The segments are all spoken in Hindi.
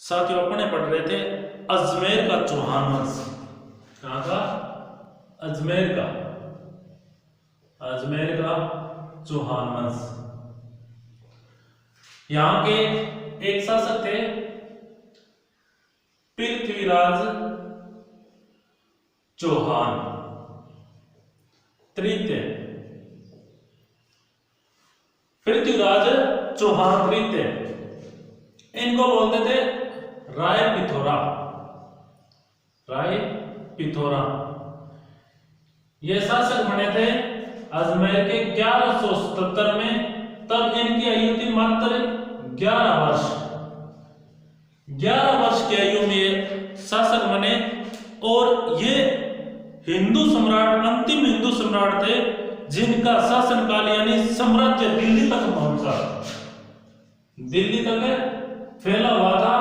साथियों अपने पढ़ रहे थे अजमेर का चौहान वंश। कहाँ का? अजमेर का चौहान वंश। यहां के एक शासक थे पृथ्वीराज चौहान तृतीय। पृथ्वीराज चौहान तृतीय, इनको बोलते थे राय पिथौरा। ये शासक बने थे अजमेर के 1177 में। तब इनकी आयु थी मात्र 11 वर्ष। 11 वर्ष की आयु में ये शासक बने और ये हिंदू सम्राट, अंतिम हिंदू सम्राट थे जिनका शासनकाल यानी साम्राज्य दिल्ली तक पहुंचा, दिल्ली तक फैला हुआ था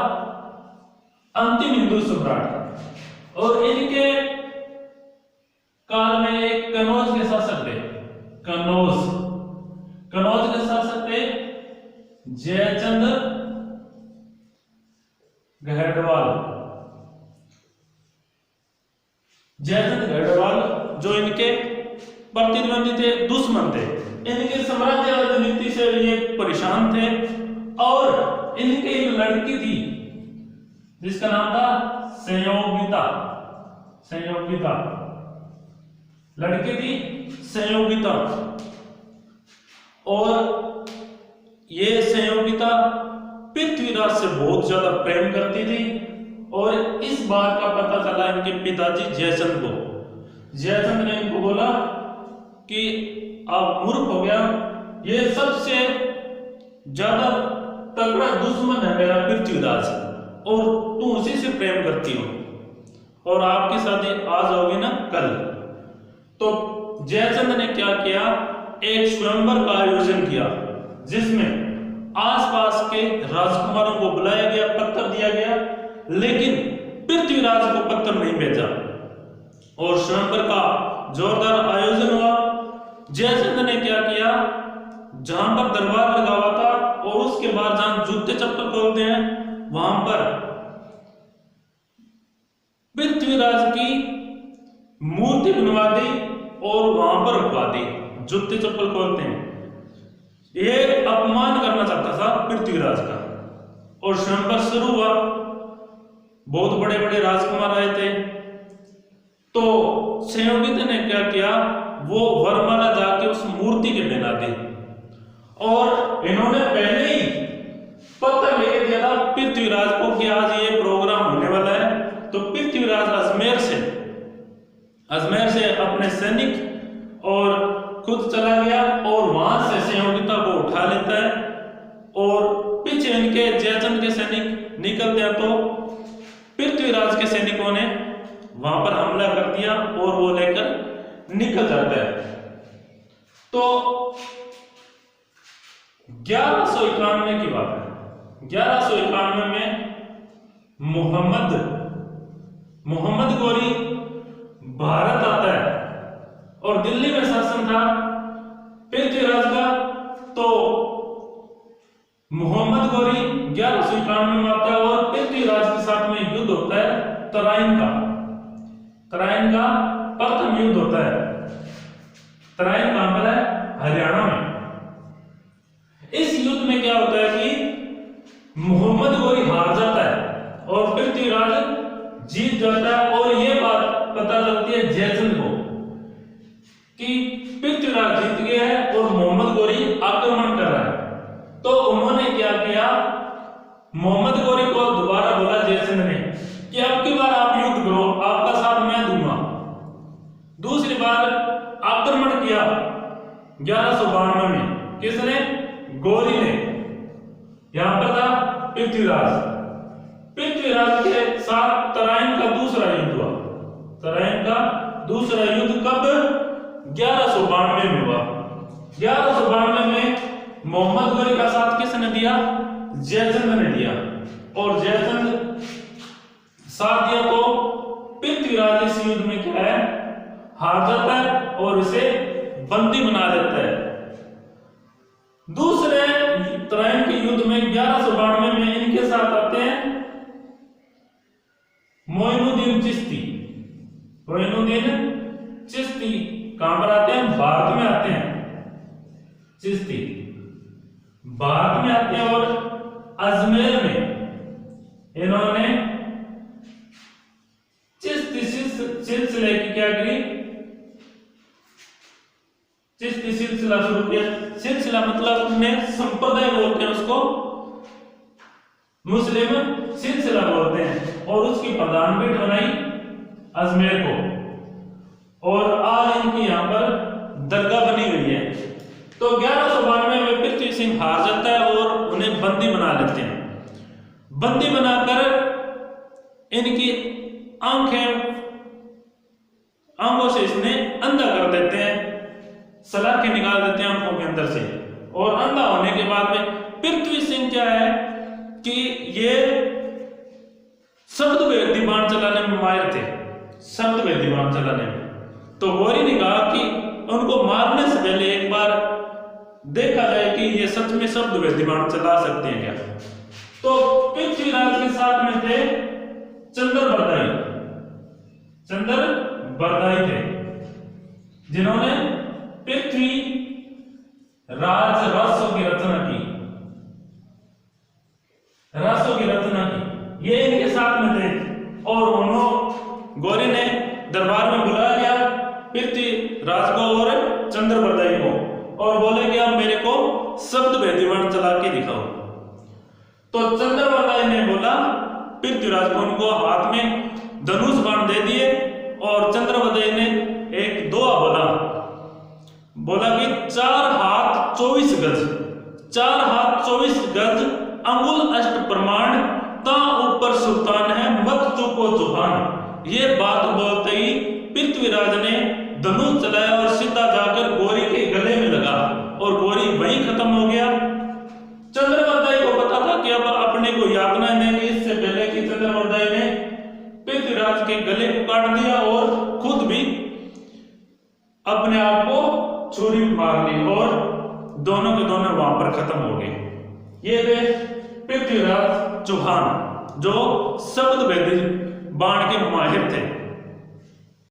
अंतिम हिंदू सम्राट। और इनके काल में एक कनौज के शासक थे, कनौज के शासक थे जयचंद गढ़वाल, जो इनके प्रतिद्वंदी थे, दुश्मन थे। इनके साम्राज्य राजनीति से ये परेशान थे और इनकी एक लड़की थी जिसका नाम था संयोगिता। लड़की थी संयोगिता और ये संयोगिता पृथ्वीराज से बहुत ज्यादा प्रेम करती थी। और इस बात का पता चला इनके पिताजी जयचंद ने इनको बोला कि आप मूर्ख हो गया, ये सबसे ज्यादा तगड़ा दुश्मन है मेरा पृथ्वीराज और तुम उसी से प्रेम करती हो और आपकी शादी आज होगी ना कल। तो जयचंद ने क्या किया, एक स्वयंवर का आयोजन किया जिसमें आसपास के राजकुमारों को बुलाया गया, पत्र दिया गया, लेकिन पृथ्वीराज को पत्र नहीं भेजा और स्वयंवर का जोरदार आयोजन हुआ। जयचंद ने क्या किया, जहां पर दरबार लगा हुआ था और उसके बाद जहां जूते चप्पल खोलते हैं वहां पर पृथ्वीराज की मूर्ति बनवा दी और वहां पर रखवा दी। जूते चप्पल खोलते हैं, ये अपमान करना चाहता था पृथ्वीराज का। और स्वयंवर शुरू हुआ, बहुत बड़े बड़े राजकुमार आए थे। तो संयोगिता ने क्या किया, वो वरमाला जाके उस मूर्ति के पहना दी और इन्होंने पहले ही पत्र लेके दिया था पृथ्वीराज को कि आज ये प्रोग्राम होने वाला है। तो पृथ्वीराज अजमेर से अपने सैनिक और खुद चला गया और वहां से संयोगिता को उठा लेता है और पीछे इनके जयचंद के सैनिक निकलते हैं। तो पृथ्वीराज के सैनिकों ने वहां पर हमला कर दिया और वो लेकर निकल जाता है। तो 1191 की बात है। 1191 में मोहम्मद गौरी भारत आता है और दिल्ली में शासन था पृथ्वीराज का। तो मोहम्मद गौरी 1191 में आता है और पृथ्वीराज के साथ में युद्ध होता है तराइन का प्रथम युद्ध होता है। तराइन कहां पर है? हरियाणा में। इस युद्ध में क्या होता है कि मोहम्मद गौरी हार जाता है और पृथ्वीराज जीत जाता है। और यह बात पता चलती है जयचंद को कि पृथ्वीराज जीत गया है और मोहम्मद गौरी आक्रमण कर रहा है। तो उन्होंने क्या किया, मोहम्मद गौरी को दोबारा बोला जयचंद ने कि अब की बार आप युद्ध करो, आपका साथ मैं दूंगा। दूसरी बार आक्रमण किया 1192 में। किसने? गौरी ने। यहां पर था पृथ्वीराज के साथ तराइन का दूसरा युद्ध हुआ। तराइन का दूसरा युद्ध कब? 1192 में हुआ। 1192 में मोहम्मद गौरी का साथ किसने दिया? जयचंद ने दिया। और जयचंद साथ दिया तो पृथ्वीराज इस युद्ध में क्या है, हार जाता है और इसे बंदी बना लेता है। दूसरे तराइन के युद्ध में 1192 में इनके साथ आते हैं मोइनुद्दीन चिश्ती। मोइनुद्दीन चिश्ती कहां पर आते हैं? भारत में आते हैं। चिश्ती भारत में आते हैं और अजमेर में इन्होंने चिश्ती सिलसिले की क्या करी? चिश्ती सिलसिला शुरू किया। सिलसिला मतलब उन्हें संप्रदाय बोलते हैं, उसको मुस्लिम सिलसिला बोलते हैं। और उसकी प्रधान पीठ बनाई अजमेर को, और आज इनकी यहाँ पर दरगाह बनी हुई है। तो 1192 में पृथ्वी सिंह हार जाता है और उन्हें बंदी बना लेते हैं। बंदी बनाकर इनकी आंखों से इसने अंधा कर देते हैं, सलाखें निकाल देते हैं आंखों के अंदर से। और अंधा होने के बाद में पृथ्वी सिंह क्या है कि ये शब्द वेदी बाण चलाने में माहिर थे, शब्द वेदी बाण चलाने में। तो गौरी ने कहा कि उनको मारने से पहले एक बार देखा जाए कि ये सच में शब्द वेदी बाण चला सकते हैं क्या। तो पृथ्वीराज के साथ में थे चंद्रबरदाई। चंद्रबरदाई थे जिन्होंने पृथ्वी राज रासों की रचना की, रासों की रचना की। ये इनके साथ में थे और उन्होंने गौरी ने दरबार में बुलाया गया पृथ्वीराज को और चंद्रबरदाई को, और बोले कि आप मेरे को शब्द वेदी बाण चला के दिखाओ। तो चंद्रबरदाई ने बोला पृथ्वीराज को, उनको हाथ में धनुष बाण दे दिए, और चंद्रबरदाई ने एक दोहा बोला कि 4 हाथ 24 गज, 4 हाथ 24 गज अंगुल अष्ट प्रमाण, ता ऊपर सुल्तान है मत चुको जुबान। ये बात बोलते ही पृथ्वीराज ने धनुष चलाया और सीधा जाकर गौरी के गले में लगा, और गौरी वहीं खत्म हो गया। चंद्रबरदाई को पता था कि अब अपने को यातना देंगे, इससे पहले कि चंद्रबरदाई ने पृथ्वीराज के गले को काट दिया और खुद भी अपने आप को छुरी मार ली, और दोनों के दोनों वहां पर खत्म हो गए। ये थे पृथ्वीराज चौहान जो शब्द वेदी बाण के माहिर थे।